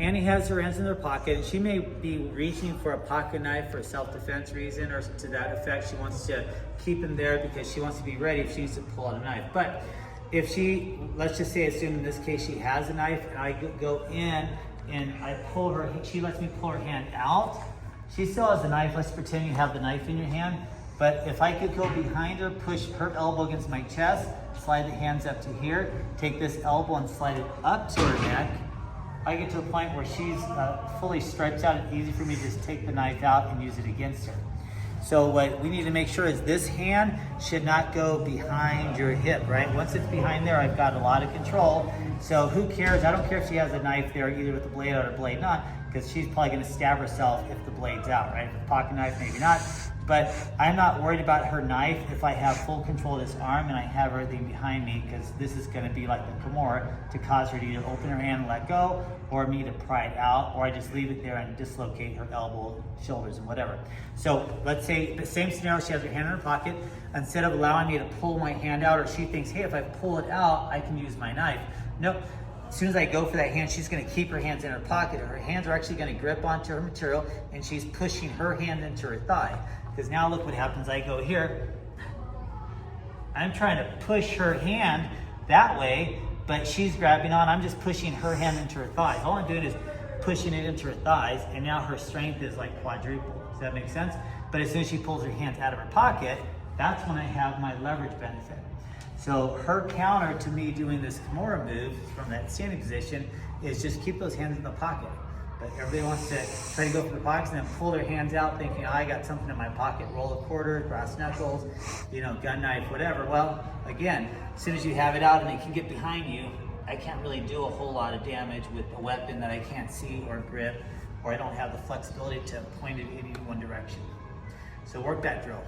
Annie has her hands in her pocket, and she may be reaching for a pocket knife for a self-defense reason or to that effect. She wants to keep them there because she wants to be ready if she needs to pull out a knife. But if she, let's just say, assume in this case she has a knife, and I go in and I pull her, she lets me pull her hand out. She still has the knife. Let's pretend you have the knife in your hand. But if I could go behind her, push her elbow against my chest, slide the hands up to here, take this elbow and slide it up to her neck, I get to a point where she's fully stretched out. It's easy for me to just take the knife out and use it against her. So what we need to make sure is this hand should not go behind your hip, right? Once it's behind there, I've got a lot of control. So who cares? I don't care if she has a knife there, either with the blade out or blade not, because she's probably gonna stab herself if the blade's out, right? With a pocket knife, maybe not. But I'm not worried about her knife if I have full control of this arm and I have everything behind me, because this is gonna be like the Kimura to cause her to either open her hand and let go, or me to pry it out, or I just leave it there and dislocate her elbow, shoulders, and whatever. So let's say the same scenario, she has her hand in her pocket. Instead of allowing me to pull my hand out, or she thinks, hey, if I pull it out, I can use my knife. Nope. As soon as I go for that hand, she's gonna keep her hands in her pocket. Her hands are actually gonna grip onto her material, and she's pushing her hand into her thigh. Because now look what happens, I go here. I'm trying to push her hand that way, but she's grabbing on. I'm just pushing her hand into her thighs. All I'm doing is pushing it into her thighs, and now her strength is like quadruple. Does that make sense? But as soon as she pulls her hands out of her pocket, that's when I have my leverage benefit. So her counter to me doing this Kimura move from that standing position is just keep those hands in the pocket. But everybody wants to try to go for the pockets and then pull their hands out thinking, oh, I got something in my pocket, roll a quarter, brass knuckles, gun knife, whatever. Well, again, as soon as you have it out and it can get behind you, I can't really do a whole lot of damage with a weapon that I can't see or grip, or I don't have the flexibility to point it in any one direction. So work that drill.